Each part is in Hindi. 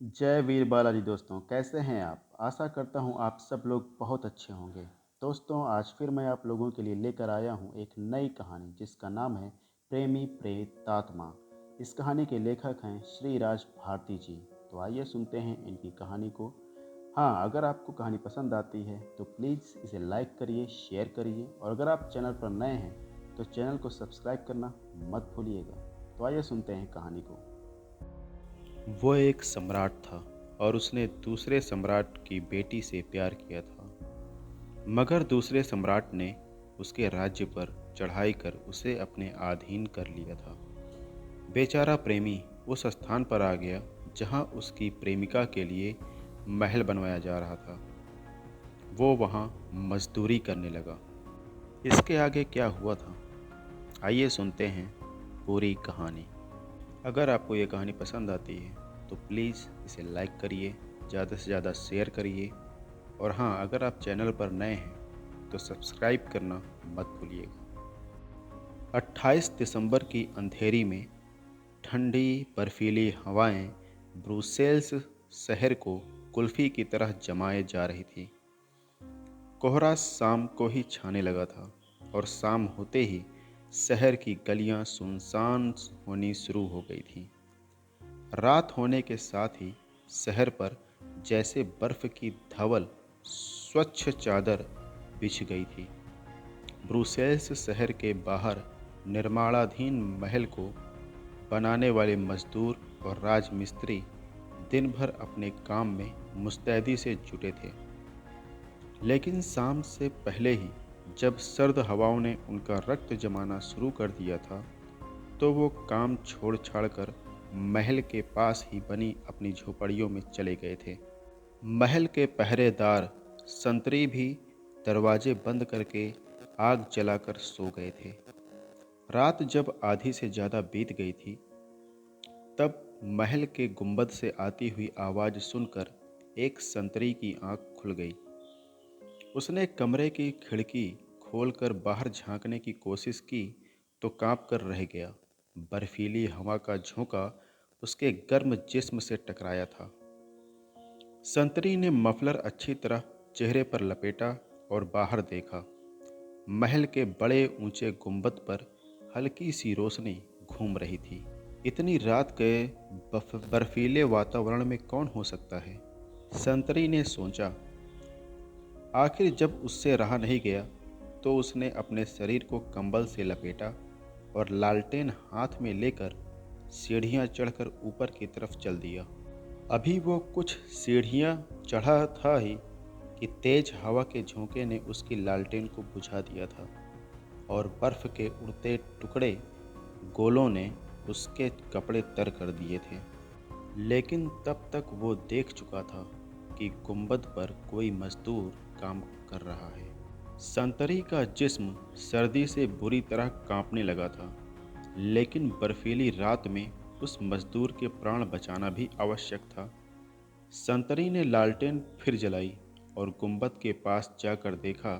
जय वीर बालाजी दोस्तों, कैसे हैं आप? आशा करता हूं आप सब लोग बहुत अच्छे होंगे। दोस्तों, आज फिर मैं आप लोगों के लिए लेकर आया हूं एक नई कहानी जिसका नाम है प्रेमी प्रेतात्मा। इस कहानी के लेखक हैं श्री राज भारती जी। तो आइए सुनते हैं इनकी कहानी को। हाँ, अगर आपको कहानी पसंद आती है तो प्लीज़ इसे लाइक करिए, शेयर करिए और अगर आप चैनल पर नए हैं तो चैनल को सब्सक्राइब करना मत भूलिएगा। तो आइए सुनते हैं कहानी को। वो एक सम्राट था और उसने दूसरे सम्राट की बेटी से प्यार किया था। मगर दूसरे सम्राट ने उसके राज्य पर चढ़ाई कर उसे अपने अधीन कर लिया था। बेचारा प्रेमी उस स्थान पर आ गया जहां उसकी प्रेमिका के लिए महल बनवाया जा रहा था। वो वहां मजदूरी करने लगा। इसके आगे क्या हुआ था, आइए सुनते हैं पूरी कहानी। अगर आपको ये कहानी पसंद आती है तो प्लीज़ इसे लाइक करिए, ज़्यादा से ज़्यादा शेयर करिए और हाँ, अगर आप चैनल पर नए हैं तो सब्सक्राइब करना मत भूलिएगा। 28 दिसंबर की अंधेरी में ठंडी बर्फीली हवाएं ब्रुसेल्स शहर को कुल्फ़ी की तरह जमाए जा रही थी। कोहरा शाम को ही छाने लगा था और शाम होते ही शहर की गलियां सुनसान होनी शुरू हो गई थीं। रात होने के साथ ही शहर पर जैसे बर्फ की धवल स्वच्छ चादर बिछ गई थी। ब्रुसेल्स शहर के बाहर निर्माणाधीन महल को बनाने वाले मजदूर और राजमिस्त्री दिन भर अपने काम में मुस्तैदी से जुटे थे। लेकिन शाम से पहले ही जब सर्द हवाओं ने उनका रक्त जमाना शुरू कर दिया था, तो वो काम छोड़ छाड़ कर महल के पास ही बनी अपनी झोपड़ियों में चले गए थे। महल के पहरेदार संतरी भी दरवाजे बंद करके आग जलाकर सो गए थे। रात जब आधी से ज़्यादा बीत गई थी, तब महल के गुंबद से आती हुई आवाज़ सुनकर एक संतरी की आंख खुल गई। उसने कमरे की खिड़की खोलकर बाहर झांकने की कोशिश की तो कांप कर रह गया। बर्फीली हवा का झोंका उसके गर्म जिस्म से टकराया था। संतरी ने मफलर अच्छी तरह चेहरे पर लपेटा और बाहर देखा। महल के बड़े ऊंचे गुंबद पर हल्की सी रोशनी घूम रही थी। इतनी रात के बर्फीले वातावरण में कौन हो सकता है, संतरी ने सोचा। आखिर जब उससे रहा नहीं गया तो उसने अपने शरीर को कंबल से लपेटा और लालटेन हाथ में लेकर सीढ़ियां चढ़कर ऊपर की तरफ चल दिया। अभी वो कुछ सीढ़ियां चढ़ा था ही कि तेज हवा के झोंके ने उसकी लालटेन को बुझा दिया था और बर्फ के उड़ते टुकड़े गोलों ने उसके कपड़े तर कर दिए थे। लेकिन तब तक वो देख चुका था कि गुंबद पर कोई मजदूर काम कर रहा है। संतरी का जिस्म सर्दी से बुरी तरह कांपने लगा था, लेकिन बर्फीली रात में उस मजदूर के प्राण बचाना भी आवश्यक था। संतरी ने लालटेन फिर जलाई और गुंबद के पास जाकर देखा,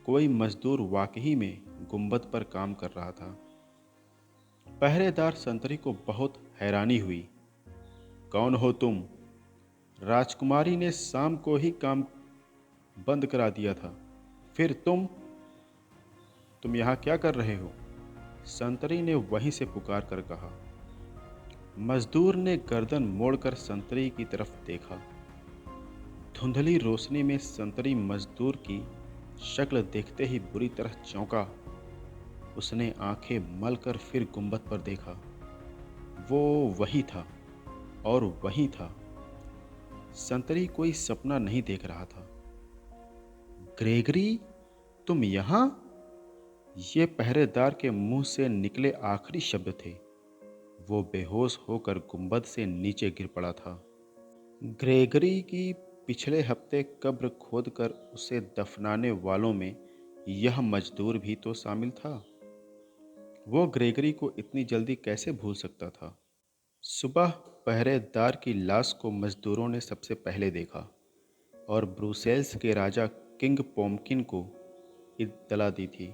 कोई मजदूर वाकई में गुंबद पर काम कर रहा था। पहरेदार संतरी को बहुत हैरानी हुई। कौन हो तुम? राजकुमारी ने शाम को ही काम बंद करा दिया था, फिर तुम यहाँ क्या कर रहे हो? संतरी ने वहीं से पुकार कर कहा। मजदूर ने गर्दन मोड़कर संतरी की तरफ देखा। धुंधली रोशनी में संतरी मजदूर की शक्ल देखते ही बुरी तरह चौंका। उसने आंखें मलकर फिर गुंबद पर देखा। वो वही था और वही था। संतरी कोई सपना नहीं देख रहा था। ग्रेगरी, तुम यहाँ? ये पहरेदार के मुंह से निकले आखिरी शब्द थे। वो बेहोश होकर गुंबद से नीचे गिर पड़ा था। ग्रेगरी की पिछले हफ्ते कब्र खोदकर उसे दफनाने वालों में यह मजदूर भी तो शामिल था। वो ग्रेगरी को इतनी जल्दी कैसे भूल सकता था? सुबह पहरेदार की लाश को मजदूरों ने सबसे पहले देखा और ब्रुसेल्स के राजा किंग पोम्किन को इत्तला दी थी।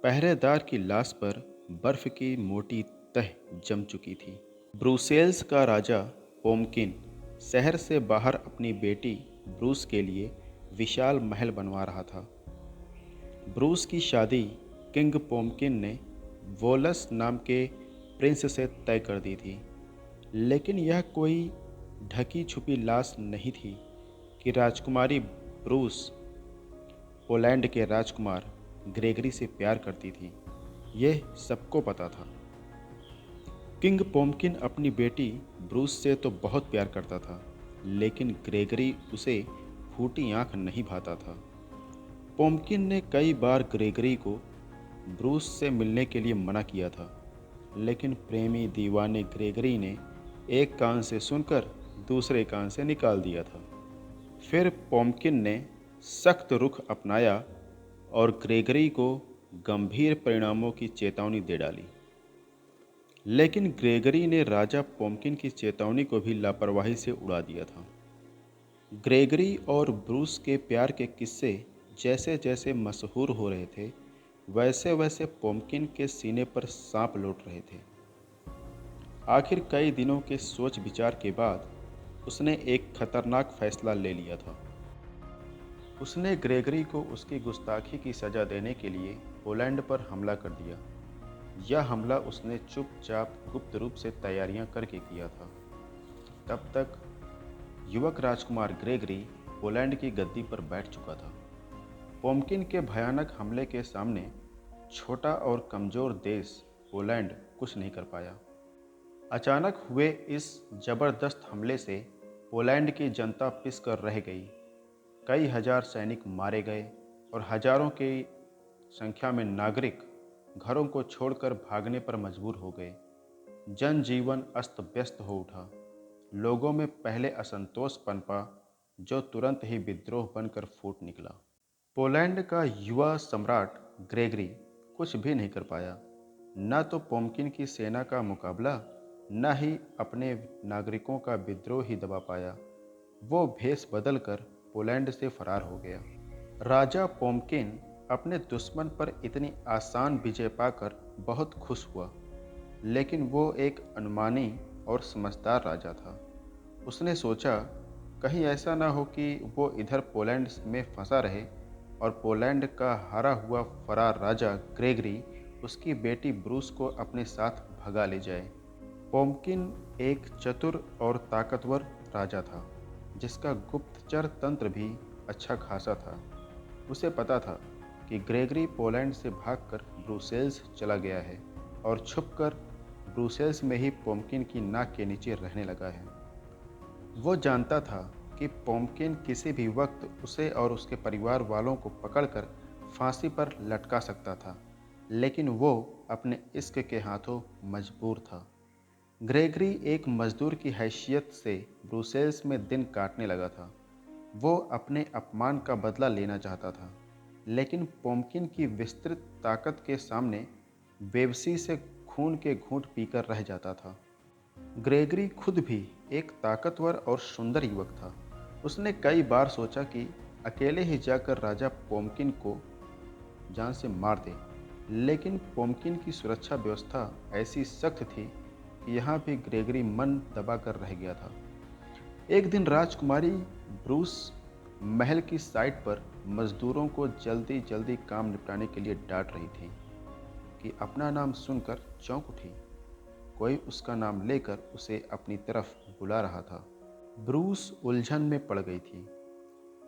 पहरेदार की लाश पर बर्फ की मोटी तह जम चुकी थी। ब्रुसेल्स का राजा पोमकिन शहर से बाहर अपनी बेटी ब्रूस के लिए विशाल महल बनवा रहा था। ब्रूस की शादी किंग पोमकिन ने वोलस नाम के प्रिंस से तय कर दी थी, लेकिन यह कोई ढकी छुपी लाश नहीं थी कि राजकुमारी ब्रूस पोलैंड के राजकुमार ग्रेगरी से प्यार करती थी। यह सबको पता था। किंग पोमकिन अपनी बेटी ब्रूस से तो बहुत प्यार करता था, लेकिन ग्रेगरी उसे फूटी आंख नहीं भाता था। पोमकिन ने कई बार ग्रेगरी को ब्रूस से मिलने के लिए मना किया था, लेकिन प्रेमी दीवाने ग्रेगरी ने एक कान से सुनकर दूसरे कान से निकाल दिया था। फिर पोमकिन ने सख्त रुख अपनाया और ग्रेगरी को गंभीर परिणामों की चेतावनी दे डाली। लेकिन ग्रेगरी ने राजा पोमकिन की चेतावनी को भी लापरवाही से उड़ा दिया था। ग्रेगरी और ब्रूस के प्यार के किस्से जैसे जैसे मशहूर हो रहे थे, वैसे वैसे पोमकिन के सीने पर सांप लौट रहे थे। आखिर कई दिनों के सोच विचार के बाद उसने एक खतरनाक फैसला ले लिया था। उसने ग्रेगरी को उसकी गुस्ताखी की सज़ा देने के लिए पोलैंड पर हमला कर दिया। यह हमला उसने चुपचाप गुप्त रूप से तैयारियां करके किया था। तब तक युवक राजकुमार ग्रेगरी पोलैंड की गद्दी पर बैठ चुका था। पोमकिन के भयानक हमले के सामने छोटा और कमज़ोर देश पोलैंड कुछ नहीं कर पाया। अचानक हुए इस जबरदस्त हमले से पोलैंड की जनता पिस कर रह गई। कई हजार सैनिक मारे गए और हजारों की संख्या में नागरिक घरों को छोड़कर भागने पर मजबूर हो गए। जनजीवन अस्त व्यस्त हो उठा। लोगों में पहले असंतोष पनपा, जो तुरंत ही विद्रोह बनकर फूट निकला। पोलैंड का युवा सम्राट ग्रेगरी कुछ भी नहीं कर पाया। न तो पोमकिन की सेना का मुकाबला, न ही अपने नागरिकों का विद्रोह ही दबा पाया। वो भेष बदलकर पोलैंड से फरार हो गया। राजा पोमकिन अपने दुश्मन पर इतनी आसान विजय पाकर बहुत खुश हुआ, लेकिन वो एक अनुमानी और समझदार राजा था। उसने सोचा, कहीं ऐसा ना हो कि वो इधर पोलैंड में फंसा रहे और पोलैंड का हारा हुआ फरार राजा ग्रेगरी उसकी बेटी ब्रूस को अपने साथ भगा ले जाए। पोमकिन एक चतुर और ताकतवर राजा था, जिसका गुप्तचर तंत्र भी अच्छा खासा था। उसे पता था कि ग्रेगरी पोलैंड से भागकर ब्रुसेल्स चला गया है और छुपकर ब्रुसेल्स में ही पोमकिन की नाक के नीचे रहने लगा है। वो जानता था कि पोमकिन किसी भी वक्त उसे और उसके परिवार वालों को पकड़कर फांसी पर लटका सकता था, लेकिन वो अपने इश्क के हाथों मजबूर था। ग्रेगरी एक मजदूर की हैसियत से ब्रुसेल्स में दिन काटने लगा था। वो अपने अपमान का बदला लेना चाहता था, लेकिन पोमकिन की विस्तृत ताकत के सामने बेबसी से खून के घूंट पीकर रह जाता था। ग्रेगरी खुद भी एक ताकतवर और सुंदर युवक था। उसने कई बार सोचा कि अकेले ही जाकर राजा पोमकिन को जान से मार दे, लेकिन पोमकिन की सुरक्षा व्यवस्था ऐसी सख्त थी कि यहाँ भी ग्रेगरी मन दबाकर रह गया था। एक दिन राजकुमारी ब्रूस महल की साइट पर मजदूरों को जल्दी जल्दी काम निपटाने के लिए डांट रही थी कि अपना नाम सुनकर चौंक उठी। कोई उसका नाम लेकर उसे अपनी तरफ बुला रहा था। ब्रूस उलझन में पड़ गई थी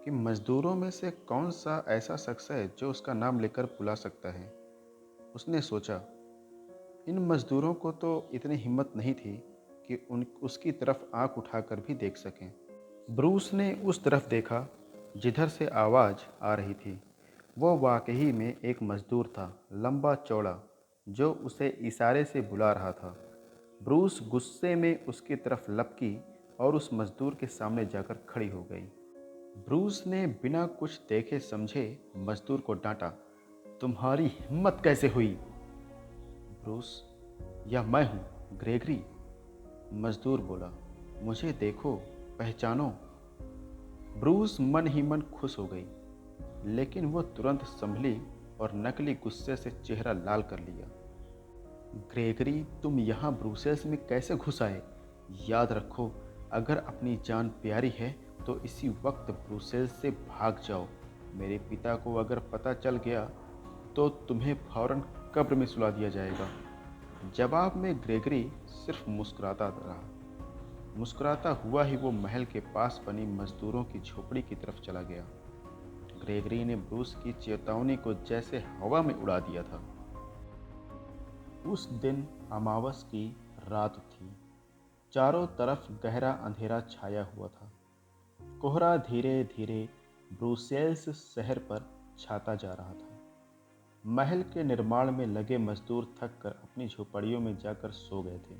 कि मजदूरों में से कौन सा ऐसा शख्स है जो उसका नाम लेकर बुला सकता है। उसने सोचा, इन मजदूरों को तो इतनी हिम्मत नहीं थी कि उसकी तरफ आंख उठाकर भी देख सकें। ब्रूस ने उस तरफ देखा जिधर से आवाज़ आ रही थी। वो वाकई में एक मजदूर था, लंबा चौड़ा, जो उसे इशारे से बुला रहा था। ब्रूस गुस्से में उसकी तरफ लपकी और उस मजदूर के सामने जाकर खड़ी हो गई। ब्रूस ने बिना कुछ देखे समझे मजदूर को डांटा, तुम्हारी हिम्मत कैसे हुई? ब्रूस, यह मैं हूँ ग्रेगरी। मजदूर बोला, मुझे देखो, पहचानो। ब्रूस मन ही मन खुश हो गई, लेकिन वो तुरंत संभली और नकली गुस्से से चेहरा लाल कर लिया। ग्रेगरी, तुम यहाँ ब्रुसेल्स में कैसे घुस आए? याद रखो, अगर अपनी जान प्यारी है तो इसी वक्त ब्रुसेल्स से भाग जाओ। मेरे पिता को अगर पता चल गया तो तुम्हें फौरन कब्र में सुला दिया जाएगा। जवाब में ग्रेगरी सिर्फ मुस्कुराता रहा। मुस्कुराता हुआ ही वो महल के पास बनी मजदूरों की झोपड़ी की तरफ चला गया। ग्रेगरी ने ब्रूस की चेतावनी को जैसे हवा में उड़ा दिया था। उस दिन अमावस की रात थी। चारों तरफ गहरा अंधेरा छाया हुआ था। कोहरा धीरे धीरे ब्रुसेल्स शहर पर छाता जा रहा था। महल के निर्माण में लगे मजदूर थक कर अपनी झोपड़ियों में जाकर सो गए थे।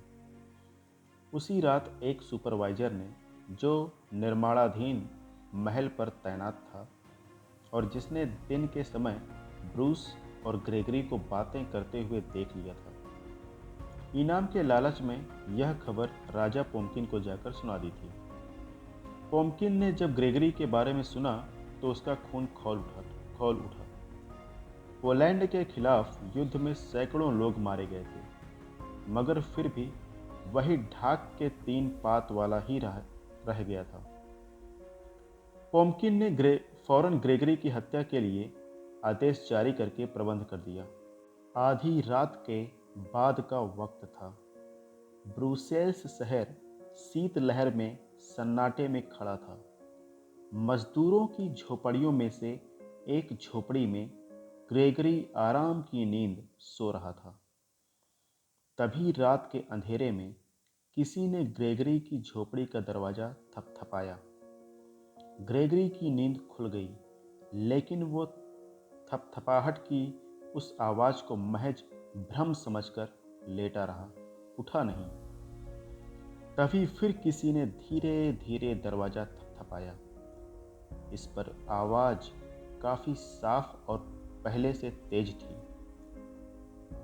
उसी रात एक सुपरवाइजर ने, जो निर्माणाधीन महल पर तैनात था और जिसने दिन के समय ब्रूस और ग्रेगरी को बातें करते हुए देख लिया था, इनाम के लालच में यह खबर राजा पोम्किन को जाकर सुना दी थी। पोम्किन ने जब ग्रेगरी के बारे में सुना तो उसका खून खौल उठा। पोलैंड के खिलाफ युद्ध में सैकड़ों लोग मारे गए थे, मगर फिर भी वही ढाक के 3 पात वाला ही रह गया था। पोम्किन ने फौरन ग्रेगरी की हत्या के लिए आदेश जारी करके प्रबंध कर दिया। आधी रात के बाद का वक्त था। ब्रुसेल्स शहर शीतलहर में सन्नाटे में खड़ा था। मजदूरों की झोपड़ियों में से एक झोपड़ी में ग्रेगरी आराम की नींद सो रहा था। तभी रात के अंधेरे में किसी ने ग्रेगरी की झोपड़ी का दरवाजा थपथपाया। ग्रेगरी की नींद खुल गई, लेकिन वो थपथपाहट की उस आवाज को महज भ्रम समझकर लेटा रहा, उठा नहीं। तभी फिर किसी ने धीरे धीरे दरवाजा थपथपाया। इस पर आवाज काफी साफ और पहले से तेज थी।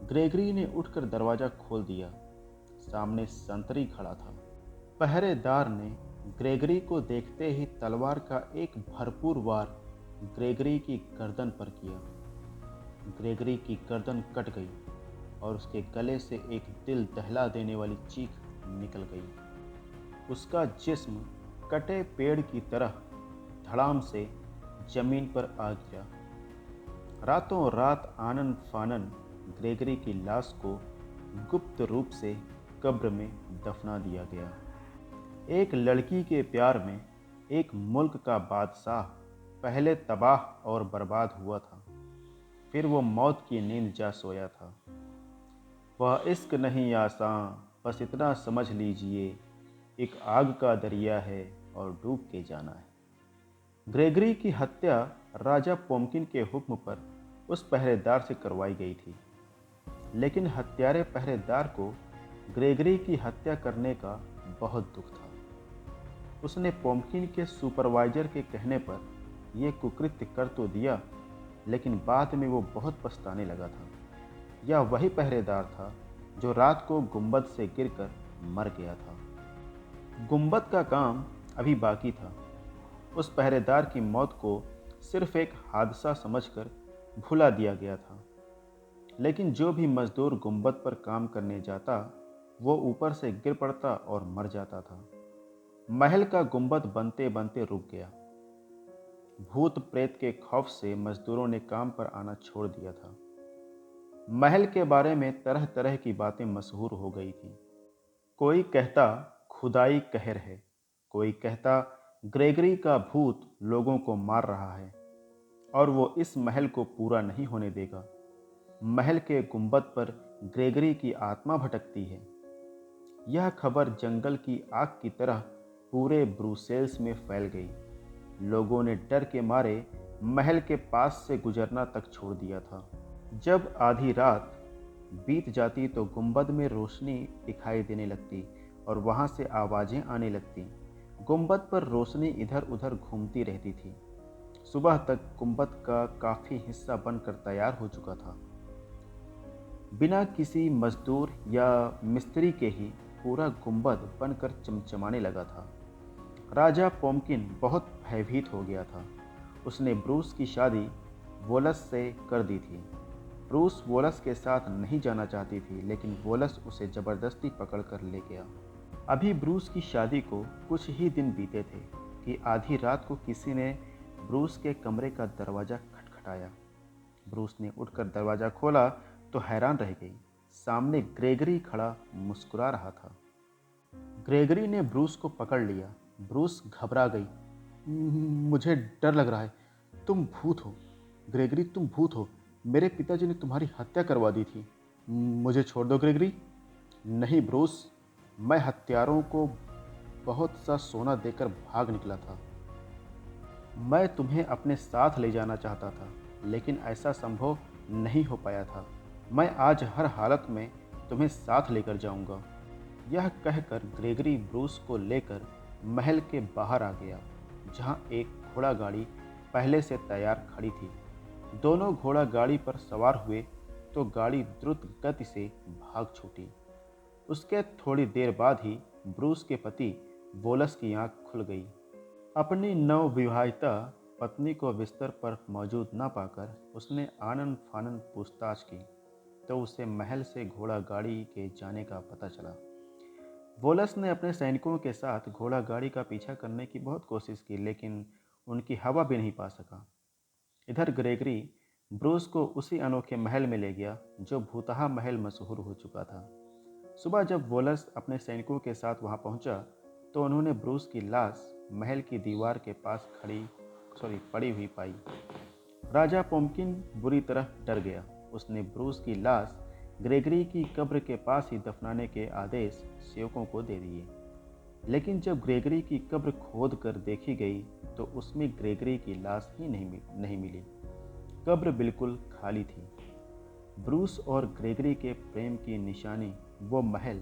ग्रेगरी ने उठकर दरवाजा खोल दिया। सामने संतरी खड़ा था। पहरेदार ने ग्रेगरी को देखते ही तलवार का एक भरपूर वार ग्रेगरी की गर्दन पर किया। ग्रेगरी की गर्दन कट गई और उसके गले से एक दिल दहला देने वाली चीख निकल गई। उसका जिस्म कटे पेड़ की तरह धड़ाम से जमीन पर आ गिरा। रातों रात आनन फानन ग्रेगरी की लाश को गुप्त रूप से कब्र में दफना दिया गया। एक लड़की के प्यार में एक मुल्क का बादशाह पहले तबाह और बर्बाद हुआ था, फिर वो मौत की नींद जा सोया था। वह इश्क नहीं आसान, बस इतना समझ लीजिए, एक आग का दरिया है और डूब के जाना है। ग्रेगरी की हत्या राजा पोम्किन के हुक्म पर उस पहरेदार से करवाई गई थी, लेकिन हत्यारे पहरेदार को ग्रेगरी की हत्या करने का बहुत दुख था। उसने पोम्किन के सुपरवाइजर के कहने पर यह कुकृत्य कर तो दिया, लेकिन बाद में वो बहुत पछताने लगा था। यह वही पहरेदार था जो रात को गुंबद से गिरकर मर गया था। गुंबद का काम अभी बाकी था। उस पहरेदार की मौत को सिर्फ एक हादसा समझकर भुला दिया गया था, लेकिन जो भी मजदूर गुंबद पर काम करने जाता वो ऊपर से गिर पड़ता और मर जाता था। महल का गुंबद बनते बनते रुक गया। भूत प्रेत के खौफ से मजदूरों ने काम पर आना छोड़ दिया था। महल के बारे में तरह तरह की बातें मशहूर हो गई थी। कोई कहता खुदाई कहर है, कोई कहता ग्रेगरी का भूत लोगों को मार रहा है और वो इस महल को पूरा नहीं होने देगा। महल के गुंबद पर ग्रेगरी की आत्मा भटकती है। यह खबर जंगल की आग की तरह पूरे ब्रुसेल्स में फैल गई। लोगों ने डर के मारे महल के पास से गुजरना तक छोड़ दिया था। जब आधी रात बीत जाती तो गुंबद में रोशनी दिखाई देने लगती और वहां से आवाजें आने लगती। गुंबद पर रोशनी इधर उधर घूमती रहती थी। सुबह तक गुंबद का काफी हिस्सा बनकर तैयार हो चुका था। बिना किसी मजदूर या मिस्त्री के ही पूरा गुंबद बनकर चमचमाने लगा था। राजा पोम्किन बहुत भयभीत हो गया था। उसने ब्रूस की शादी वोलस से कर दी थी। ब्रूस वोलस के साथ नहीं जाना चाहती थी, लेकिन वोलस उसे जबरदस्ती पकड़कर ले गया। अभी ब्रूस की शादी को कुछ ही दिन बीते थे कि आधी रात को किसी ने ब्रूस के कमरे का दरवाज़ा खटखटाया। ब्रूस ने उठकर दरवाज़ा खोला तो हैरान रह गई। सामने ग्रेगरी खड़ा मुस्कुरा रहा था। ग्रेगरी ने ब्रूस को पकड़ लिया। ब्रूस घबरा गई। मुझे डर लग रहा है। तुम भूत हो ग्रेगरी, तुम भूत हो। मेरे पिताजी ने तुम्हारी हत्या करवा दी थी। मुझे छोड़ दो ग्रेगरी। नहीं ब्रूस, मैं हत्यारों को बहुत सा सोना देकर भाग निकला था। मैं तुम्हें अपने साथ ले जाना चाहता था, लेकिन ऐसा संभव नहीं हो पाया था। मैं आज हर हालत में तुम्हें साथ लेकर जाऊंगा। यह कहकर ग्रेगरी ब्रूस को लेकर महल के बाहर आ गया, जहां एक घोड़ा गाड़ी पहले से तैयार खड़ी थी। दोनों घोड़ा गाड़ी पर सवार हुए तो गाड़ी द्रुत गति से भाग छूटी। उसके थोड़ी देर बाद ही ब्रूस के पति वोलस की आंख खुल गई। अपनी नवविवाहिता पत्नी को बिस्तर पर मौजूद न पाकर उसने आनन फानन पूछताछ की, तो उसे महल से घोड़ा गाड़ी के जाने का पता चला। वोलस ने अपने सैनिकों के साथ घोड़ा गाड़ी का पीछा करने की बहुत कोशिश की, लेकिन उनकी हवा भी नहीं पा सका। इधर ग्रेगरी ब्रूस को उसी अनोखे महल में ले गया जो भूतहा महल मशहूर हो चुका था। सुबह जब वोलस अपने सैनिकों के साथ वहां पहुंचा तो उन्होंने ब्रूस की लाश महल की दीवार के पास पड़ी हुई पाई। राजा पोम्किन बुरी तरह डर गया। उसने ब्रूस की लाश ग्रेगरी की कब्र के पास ही दफनाने के आदेश सेवकों को दे दिए। लेकिन जब ग्रेगरी की कब्र खोद कर देखी गई तो उसमें ग्रेगरी की लाश ही नहीं मिली। कब्र बिल्कुल खाली थी। ब्रूस और ग्रेगरी के प्रेम की निशानी वो महल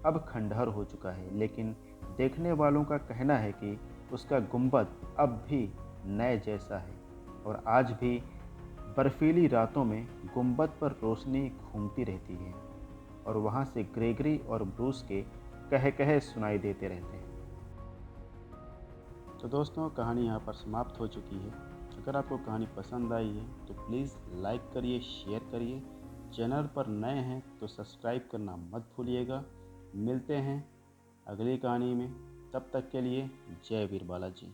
अब खंडहर हो चुका है, लेकिन देखने वालों का कहना है कि उसका गुंबद अब भी नए जैसा है और आज भी बर्फीली रातों में गुंबद पर रोशनी घूमती रहती है और वहाँ से ग्रेगरी और ब्रूस के कहे कहे सुनाई देते रहते हैं। तो दोस्तों, कहानी यहाँ पर समाप्त हो चुकी है। अगर आपको कहानी पसंद आई है तो प्लीज़ लाइक करिए, शेयर करिए। चैनल पर नए हैं तो सब्सक्राइब करना मत भूलिएगा। मिलते हैं अगली कहानी में। तब तक के लिए जय वीर बालाजी।